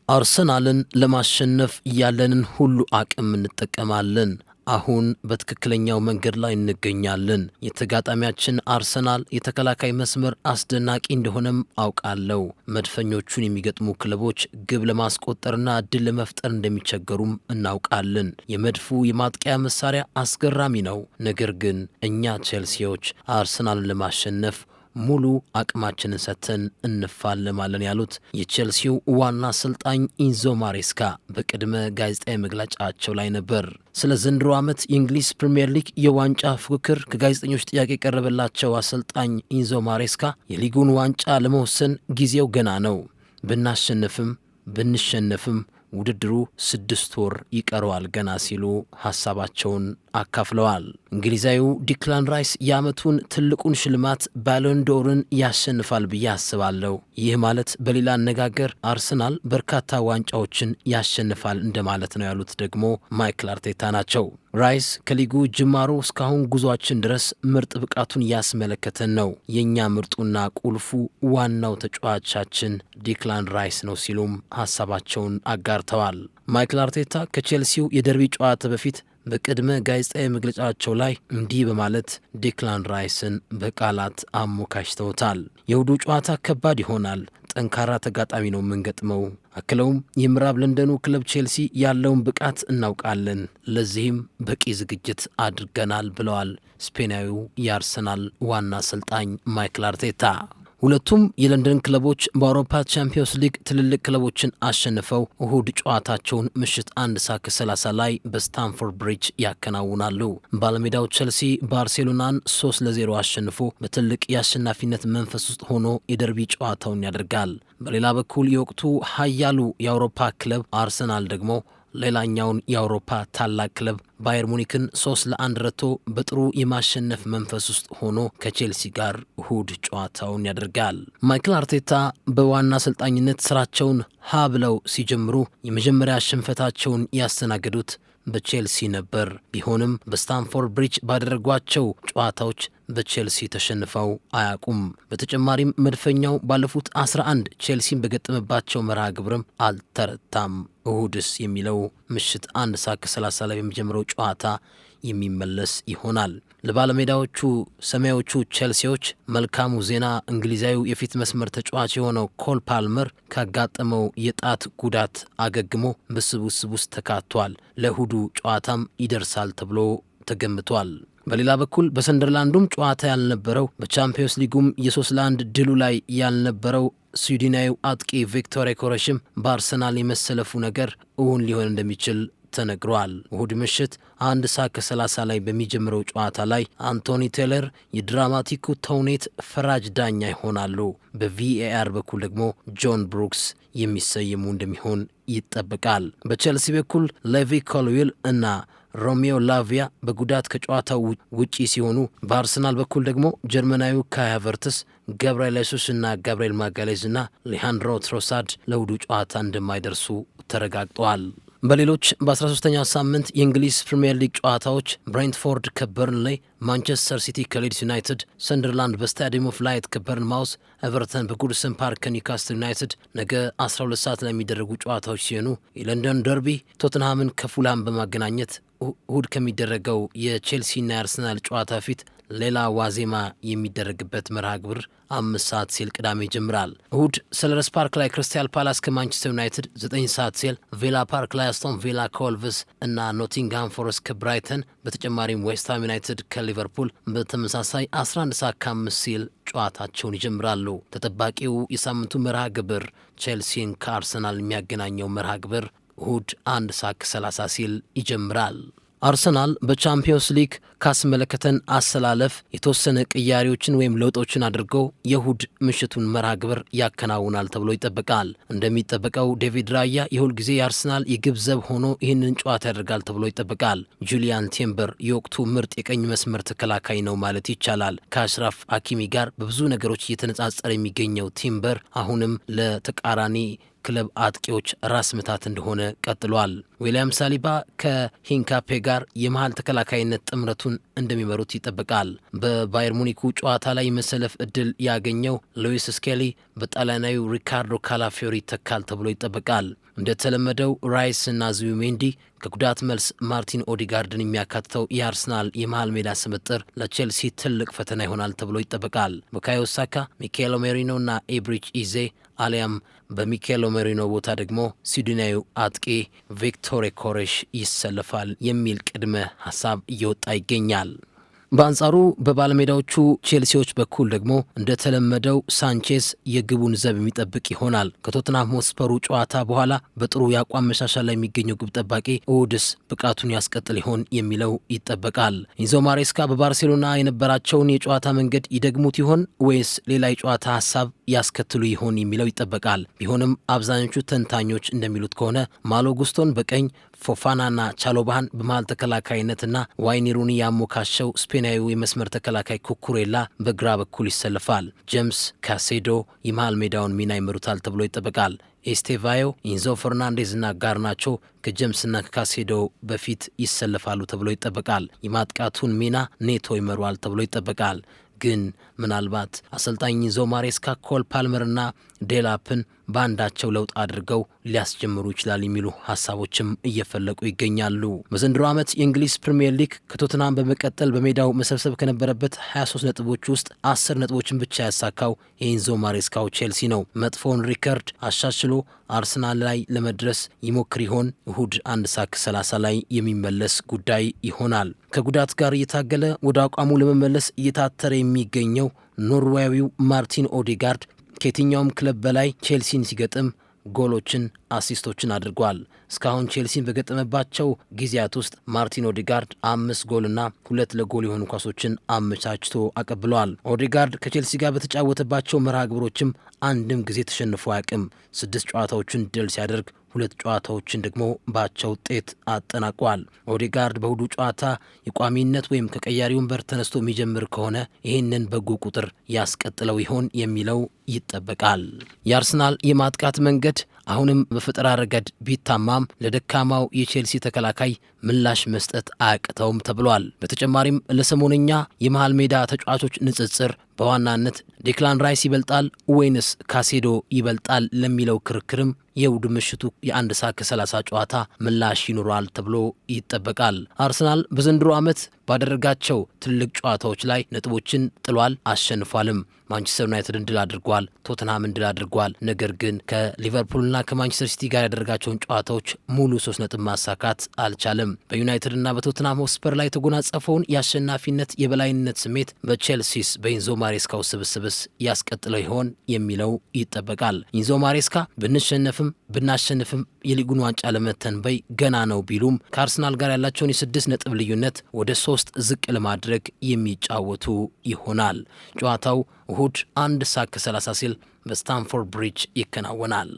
አርሰናልን ለማሸነፍ ያለንን ሁሉ አቅም እንጠቀማለን። አሁን በትክክለኛው መንገድ ላይ እንገኛለን። የተጋጣሚያችን አርሰናል የተከላካይ መስመር አስደናቂ እንደሆነም አውቃለሁ። መድፈኞቹን የሚገጥሙ ክለቦች ግብ ለማስቆጠርና እድል ለመፍጠር እንደሚቸገሩም እናውቃለን። የመድፉ የማጥቂያ መሳሪያ አስገራሚ ነው። ነገር ግን እኛ ቼልሲዎች አርሰናልን ለማሸነፍ ሙሉ አቅማችንን ሰጥተን እንፋለማለን ያሉት የቼልሲው ዋና አሰልጣኝ ኢንዞ ማሬስካ በቅድመ ጋዜጣዊ መግለጫቸው ላይ ነበር። ስለ ዘንድሮ ዓመት የእንግሊዝ ፕሪምየር ሊግ የዋንጫ ፉክክር ከጋዜጠኞች ጥያቄ የቀረበላቸው አሰልጣኝ ኢንዞ ማሬስካ የሊጉን ዋንጫ ለመወሰን ጊዜው ገና ነው፣ ብናሸንፍም ብንሸነፍም ውድድሩ 6 ወር ይቀረዋል ገና ሲሉ ሐሳባቸውን አካፍለዋል። እንግሊዛዊው ዲክላን ራይስ የዓመቱን ትልቁን ሽልማት ባሎን ዶርን ያሸንፋል ብዬ አስባለሁ። ይህ ማለት በሌላ አነጋገር አርሰናል በርካታ ዋንጫዎችን ያሸንፋል እንደማለት ነው ያሉት ደግሞ ማይክል አርቴታ ናቸው። ራይስ ከሊጉ ጅማሮ እስካሁን ጉዟችን ድረስ ምርጥ ብቃቱን ያስመለከተን ነው። የእኛ ምርጡና ቁልፉ ዋናው ተጫዋቻችን ዲክላን ራይስ ነው ሲሉም ሐሳባቸውን አጋርተዋል። ማይክል አርቴታ ከቼልሲው የደርቢ ጨዋታ በፊት በቅድመ ጋዜጣዊ መግለጫቸው ላይ እንዲህ በማለት ዲክላን ራይስን በቃላት አሞካሽተውታል። የእሁዱ ጨዋታ ከባድ ይሆናል፣ ጠንካራ ተጋጣሚ ነው የምንገጥመው። አክለውም የምዕራብ ለንደኑ ክለብ ቼልሲ ያለውን ብቃት እናውቃለን፣ ለዚህም በቂ ዝግጅት አድርገናል ብለዋል ስፔናዊው የአርሰናል ዋና አሰልጣኝ ማይክል አርቴታ። ሁለቱም የለንደን ክለቦች በአውሮፓ ቻምፒዮንስ ሊግ ትልልቅ ክለቦችን አሸንፈው እሁድ ጨዋታቸውን ምሽት 1:30 ላይ በስታንፎርድ ብሪጅ ያከናውናሉ። ባለሜዳው ቼልሲ ባርሴሎናን 3-0 አሸንፎ በትልቅ የአሸናፊነት መንፈስ ውስጥ ሆኖ የደርቢ ጨዋታውን ያደርጋል። በሌላ በኩል የወቅቱ ኃያሉ የአውሮፓ ክለብ አርሰናል ደግሞ ሌላኛውን የአውሮፓ ታላቅ ክለብ ባየር ሙኒክን 3-1 ረቶ በጥሩ የማሸነፍ መንፈስ ውስጥ ሆኖ ከቼልሲ ጋር እሁድ ጨዋታውን ያደርጋል። ማይክል አርቴታ በዋና አሰልጣኝነት ስራቸውን ብለው ሲጀምሩ የመጀመሪያ ሽንፈታቸውን ያስተናገዱት በቼልሲ ነበር። ቢሆንም በስታንፎርድ ብሪጅ ባደረጓቸው ጨዋታዎች በቼልሲ ተሸንፈው አያውቁም። በተጨማሪም መድፈኛው ባለፉት 11 ቼልሲን በገጠመባቸው መርሃ ግብርም አልተረታም። እሁድስ የሚለው ምሽት 1:30 ላይ የሚጀምረው ጨዋታ የሚመለስ ይሆናል። ለባለሜዳዎቹ ሰማያዎቹ ቼልሲዎች መልካሙ ዜና እንግሊዛዊው የፊት መስመር ተጫዋች የሆነው ኮል ፓልመር ካጋጠመው የጣት ጉዳት አገግሞ በስብስብ ውስጥ ተካቷል። ለእሁዱ ጨዋታም ይደርሳል ተብሎ ተገምቷል። በሌላ በኩል በሰንደርላንዱም ጨዋታ ያልነበረው በቻምፒዮንስ ሊጉም የ3-1 ድሉ ላይ ያልነበረው ስዊድናዊው አጥቂ ቪክቶር ዮኬሬሽም በአርሰናል የመሰለፉ ነገር እውን ሊሆን እንደሚችል ተነግሯል። እሁድ ምሽት 1:30 ላይ በሚጀምረው ጨዋታ ላይ አንቶኒ ቴይለር የድራማቲኩ ተውኔት ፈራጅ ዳኛ ይሆናሉ። በቪኤአር በኩል ደግሞ ጆን ብሩክስ የሚሰየሙ እንደሚሆን ይጠበቃል። በቼልሲ በኩል ሌቪ ኮልዊል እና ሮሜዮ ላቪያ በጉዳት ከጨዋታው ውጪ ሲሆኑ በአርሰናል በኩል ደግሞ ጀርመናዊው ካይ ሃቨርትስ፣ ገብርኤል ሱስ እና ጋብርኤል ማጋሌዝ እና ሌሃንድሮ ትሮሳርድ ለእሁዱ ጨዋታ እንደማይደርሱ ተረጋግጠዋል። በሌሎች በ13ኛው ሳምንት የእንግሊዝ ፕሪምየር ሊግ ጨዋታዎች ብሬንትፎርድ ከበርንሌይ፣ ማንቸስተር ሲቲ ከሊድስ ዩናይትድ፣ ሰንደርላንድ በስታዲየም ኦፍ ላይት ከበርንማውስ፣ ኤቨርተን በጉድሰን ፓርክ ከኒውካስትል ዩናይትድ ነገ 12 ሰዓት ላይ የሚደረጉ ጨዋታዎች ሲሆኑ የለንደን ደርቢ ቶትንሃምን ከፉልሃም በማገናኘት እሁድ ከሚደረገው የቼልሲና የአርሰናል ጨዋታ ፊት ሌላ ዋዜማ የሚደረግበት መርሃ ግብር 5 ሰዓት ሲል ቅዳሜ ይጀምራል። እሁድ ሰልኸርስት ፓርክ ላይ ክሪስታል ፓላስ ከማንቸስተር ዩናይትድ፣ 9 ሰዓት ሲል ቪላ ፓርክ ላይ አስቶን ቪላ ከወልቭስ እና ኖቲንግሃም ፎረስት ከብራይተን፣ በተጨማሪም ዌስትሃም ዩናይትድ ከሊቨርፑል በተመሳሳይ 11 ሰዓት ከ5 ሲል ጨዋታቸውን ይጀምራሉ። ተጠባቂው የሳምንቱ መርሃ ግብር ቼልሲን ከአርሰናል የሚያገናኘው መርሃ ግብር እሁድ 1:30 ሲል ይጀምራል። አርሰናል በቻምፒዮንስ ሊግ ካስመለከተን አሰላለፍ የተወሰነ ቅያሪዎችን ወይም ለውጦችን አድርገው የእሁድ ምሽቱን መርሃ ግብር ያከናውናል ተብሎ ይጠበቃል። እንደሚጠበቀው ዴቪድ ራያ የሁል ጊዜ የአርሰናል የግብ ዘብ ሆኖ ይህንን ጨዋታ ያደርጋል ተብሎ ይጠበቃል። ጁሊያን ቲምበር የወቅቱ ምርጥ የቀኝ መስመር ተከላካይ ነው ማለት ይቻላል። ከአሽራፍ ሀኪሚ ጋር በብዙ ነገሮች እየተነጻጸረ የሚገኘው ቲምበር አሁንም ለተቃራኒ ክለብ አጥቂዎች ራስ ምታት እንደሆነ ቀጥሏል። ዊሊያም ሳሊባ ከሂንካፔ ጋር የመሃል ተከላካይነት ጥምረቱን እንደሚመሩት ይጠበቃል። በባየር ሙኒኩ ጨዋታ ላይ መሰለፍ እድል ያገኘው ሉዊስ ስኬሊ በጣሊያናዊው ሪካርዶ ካላፊዮሪ ይተካል ተብሎ ይጠበቃል። እንደተለመደው ራይስ እና ዙቢሜንዲ ከጉዳት መልስ ማርቲን ኦዲጋርድን የሚያካትተው የአርሰናል የመሃል ሜዳ ስምጥር ለቼልሲ ትልቅ ፈተና ይሆናል ተብሎ ይጠበቃል። ቡካዮ ሳካ፣ ሚኬሎ ሜሪኖ እና ኤብሪች ኢዜ አሊያም በሚኬሎ ሜሪኖ ቦታ ደግሞ ስዊድናዊው አጥቂ ቪክቶር ኮሬሽ ይሰለፋል የሚል ቅድመ ሀሳብ እየወጣ ይገኛል። በአንጻሩ በባለሜዳዎቹ ቼልሲዎች በኩል ደግሞ እንደተለመደው ሳንቼዝ የግቡን ዘብ የሚጠብቅ ይሆናል። ከቶትናም ሆስፐሩ ጨዋታ በኋላ በጥሩ የአቋም መሻሻል ላይ የሚገኘው ግብ ጠባቂ እሁድስ ብቃቱን ያስቀጥል ይሆን የሚለው ይጠበቃል። ኢንዞ ማሬስካ በባርሴሎና የነበራቸውን የጨዋታ መንገድ ይደግሙት ይሆን ወይስ ሌላ የጨዋታ ሀሳብ ያስከትሉ ይሆን የሚለው ይጠበቃል። ቢሆንም አብዛኞቹ ተንታኞች እንደሚሉት ከሆነ ማሎ ጉስቶን በቀኝ ፎፋናና ቻሎባህን በመሃል ተከላካይነትና ዋይኒ ሩኒ ያሞካሸው ስፔናዊው የመስመር ተከላካይ ኩኩሬላ በግራ በኩል ይሰልፋል። ጄምስ ካሴዶ የመሃል ሜዳውን ሚና ይመሩታል ተብሎ ይጠበቃል። ኤስቴቫዮ፣ ኢንዞ ፈርናንዴዝ እና ጋርናቾ ከጄምስና ከካሴዶ በፊት ይሰለፋሉ ተብሎ ይጠበቃል። የማጥቃቱን ሚና ኔቶ ይመሯል ተብሎ ይጠበቃል። ግን ምናልባት አሰልጣኝ ኢንዞ ማሬስካ ኮል ፓልመርና ዴላፕን በአንዳቸው ለውጥ አድርገው ሊያስጀምሩ ይችላል የሚሉ ሀሳቦችም እየፈለቁ ይገኛሉ። በዘንድሮ ዓመት የእንግሊዝ ፕሪምየር ሊግ ከቶትናም በመቀጠል በሜዳው መሰብሰብ ከነበረበት 23 ነጥቦች ውስጥ 10 ነጥቦችን ብቻ ያሳካው የኢንዞ ማሬስካው ቼልሲ ነው። መጥፎውን ሪከርድ አሻሽሎ አርሰናል ላይ ለመድረስ ይሞክር ይሆን? እሁድ 1 ሰዓት 30 ላይ የሚመለስ ጉዳይ ይሆናል። ከጉዳት ጋር እየታገለ ወደ አቋሙ ለመመለስ እየታተረ የሚገኘው ኖርዌያዊው ማርቲን ኦዴጋርድ ከየትኛውም ክለብ በላይ ቼልሲን ሲገጥም ጎሎችን፣ አሲስቶችን አድርጓል። እስካሁን ቼልሲን በገጠመባቸው ጊዜያት ውስጥ ማርቲን ኦዴጋርድ 5 ጎልና 2 ለጎል የሆኑ ኳሶችን አመቻችቶ አቀብለዋል። ኦዴጋርድ ከቼልሲ ጋር በተጫወተባቸው መርሃ ግብሮችም አንድም ጊዜ ተሸንፎ አያውቅም። 6 ጨዋታዎችን ድል ሲያደርግ 2 ጨዋታዎችን ደግሞ በአቻ ውጤት አጠናቋል። ኦዴጋርድ በእሁዱ ጨዋታ የቋሚነት ወይም ከቀያሪ ወንበር ተነስቶ የሚጀምር ከሆነ ይህንን በጎ ቁጥር ያስቀጥለው ይሆን የሚለው ይጠበቃል። የአርሰናል የማጥቃት መንገድ አሁንም በፈጠራ ረገድ ቢታማም ለደካማው የቼልሲ ተከላካይ ምላሽ መስጠት አያቅተውም ተብሏል። በተጨማሪም ለሰሞነኛ የመሃል ሜዳ ተጫዋቾች ንጽጽር በዋናነት ዴክላን ራይስ ይበልጣል ወይንስ ካሴዶ ይበልጣል ለሚለው ክርክርም የእሁድ ምሽቱ የ1 ሰዓት ከ30 ጨዋታ ምላሽ ይኖራል ተብሎ ይጠበቃል። አርሰናል በዘንድሮ ዓመት ባደረጋቸው ትልቅ ጨዋታዎች ላይ ነጥቦችን ጥሏል፣ አሸንፏልም። ማንቸስተር ዩናይትድን ድል አድርጓል፣ ቶተንሃምን ድል አድርጓል። ነገር ግን ከሊቨርፑልና ከማንቸስተር ሲቲ ጋር ያደረጋቸውን ጨዋታዎች ሙሉ 3 ነጥብ ማሳካት አልቻለም። በዩናይትድና በቶተንሃም ሆስፐር ላይ የተጎናጸፈውን የአሸናፊነት የበላይነት ስሜት በቼልሲስ በኢንዞ ማሬስካው ስብስብስ ያስቀጥለው ይሆን የሚለው ይጠበቃል። ኢንዞ ማሬስካ ብንሸነፍም ብናሸንፍም የሊጉን ዋንጫ ለመተንበይ ገና ነው ቢሉም ከአርሰናል ጋር ያላቸውን የ6 ነጥብ ልዩነት ወደ 3 ዝቅ ለማድረግ የሚጫወቱ ይሆናል። ጨዋታው እሁድ 1 ሰዓት ከ30 ሲል በስታንፎርድ ብሪጅ ይከናወናል።